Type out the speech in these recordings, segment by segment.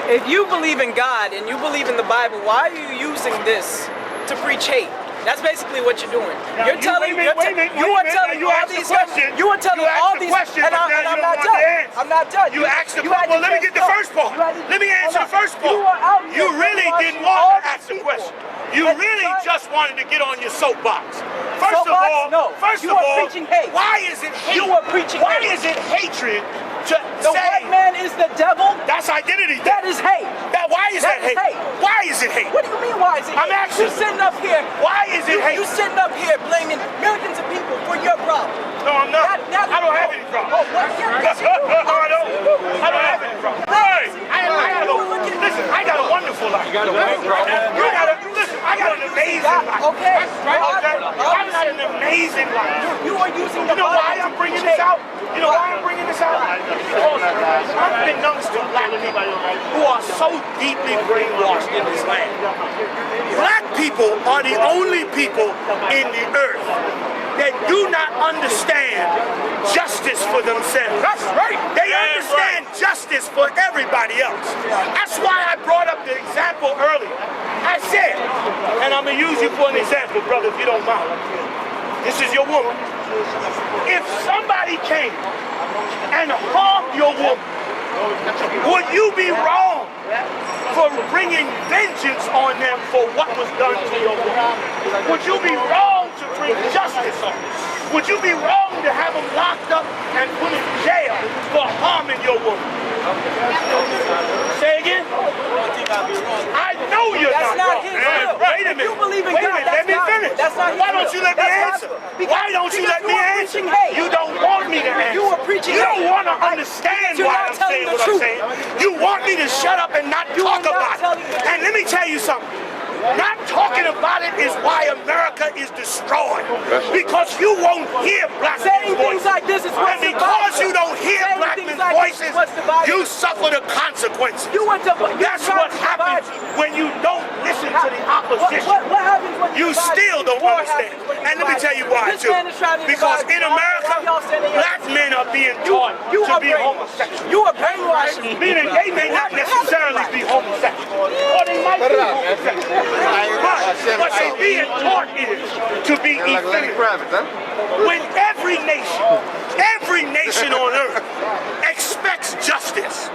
If you believe in God and you believe in the Bible, why are you using this to preach hate? That's basically what you're doing. Now, You're telling you are telling all these questions. You are telling all these questions, and I'm not done. I'm not done. You asked the question. Well, let me get the first part. Let me answer the first part. You really didn't want to ask the question. You really just wanted to get on your soapbox. First of all, why is it hate? You are preaching hate. Why is it hatred to the white man is the devil? That's identity. That is hate. Why is that hate? Why is it hate? What do you mean why is it hate? I'm asking. You sitting up here. Why is it hate? You sitting up here blaming millions of people for your problem. No, I'm not. I don't have any problem. Oh, what? Yes, you do. No, I don't. I don't have any problem. Right. Listen, I got a wonderful life. You got a listen, I got an amazing life. Okay. I've got an amazing life. You are using the You know why I'm bringing this out? You know why I'm bringing this out? Because unbeknownst to black people who are so deeply brainwashed in this land, black people are the only people in the earth that do not understand justice for themselves. That's right. They understand justice for everybody else. That's why I brought up the example earlier. I said, and I'm going to use you for an example, brother, if you don't mind. This is your woman. If somebody came and harmed your woman, would you be wrong for bringing vengeance on them for what was done to your woman? Would you be wrong to bring justice on them? Would you be wrong to have them locked up and put in jail for harming your woman? Say again? I know you're not wrong. Wait a minute. You believe in Wait a God, minute. Let me finish. Why don't you let me answer? Why don't you let me answer? You don't want me to answer. You are preaching You don't hate. want to understand why I'm saying what I'm saying. You want me to shut up and not talk about it. And let me tell you something. Not talking about it is why America is destroyed. Because you won't hear black men's voices. Like this is and because you don't hear black men's voices, you suffer the consequences. That's what happens when you don't listen to the opposition. What happens when you still don't understand? And let me tell you why too. Because in America, black men are being taught to be homosexual. You are brainwashing. Meaning they may not necessarily be homosexual, or they might be homosexual. But what they're being taught is to be effeminate. When every nation on earth expects justice.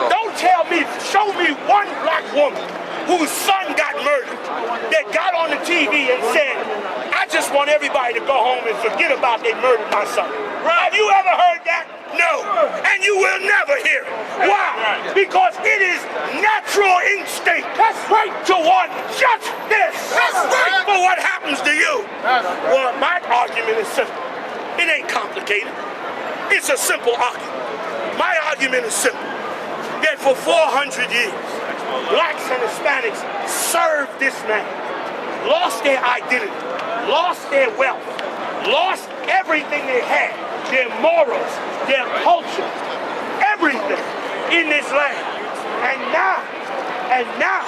Don't tell me, show me one black woman whose son got murdered that got on the TV and said, I just want everybody to go home and forget about they murdered my son. Have you ever heard that? No. And you will never hear it. Why? Because it is natural instinct. That's right. To want justice. That's right. For what happens to you. Well, my argument is simple. It ain't complicated. It's a simple argument. My argument is simple. That for 400 years, blacks and Hispanics served this man, lost their identity, lost their wealth, lost everything they had, their morals, their culture, everything in this land. And now,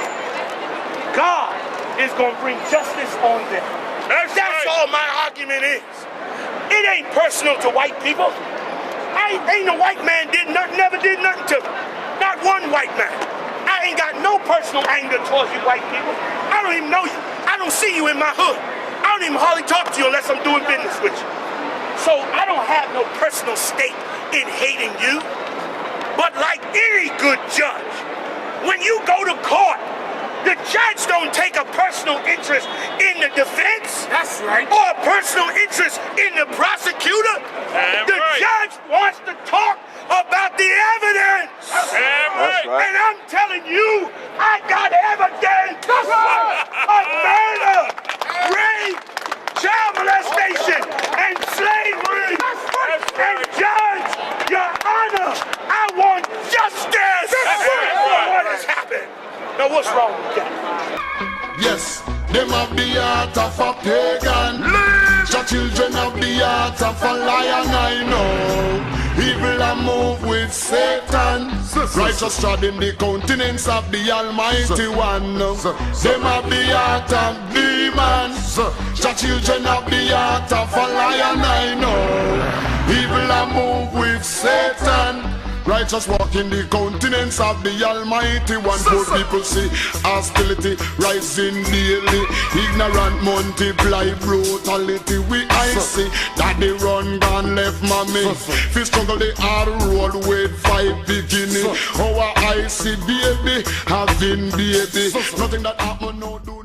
God is going to bring justice on them. That's all my argument is. It ain't personal to white people. Ain't a white man never did nothing to me. Not one white man. I ain't got no personal anger towards you white people. I don't even know you. I don't see you in my hood. I don't even hardly talk to you unless I'm doing business with you. So I don't have no personal stake in hating you. But like any good judge, when you go to court, the judge don't take a personal interest in the defense. That's right. Or a personal interest in the prosecutor. The judge wants to talk about the evidence. That's right. And I'm telling you, I got evidence of murder, rape, child molestation, and slavery. And judge, your honor, I want justice for what has happened. Now what's wrong with that? Yes, them have the heart of a pagan. The children have the heart of a lion, I know. Evil a move with Satan. Righteous treading the countenance of the Almighty One. Them have the heart of demons. The children have the heart of a lion, I know. Evil a move with Satan. Righteous walk in the countenance of the Almighty One. Poor people see hostility rising daily. Ignorant multiply brutality. We I see that they run gone left mommy. Fi struggle the hard road with 5 beginning. Our I see baby having baby. Nothing that happen no do.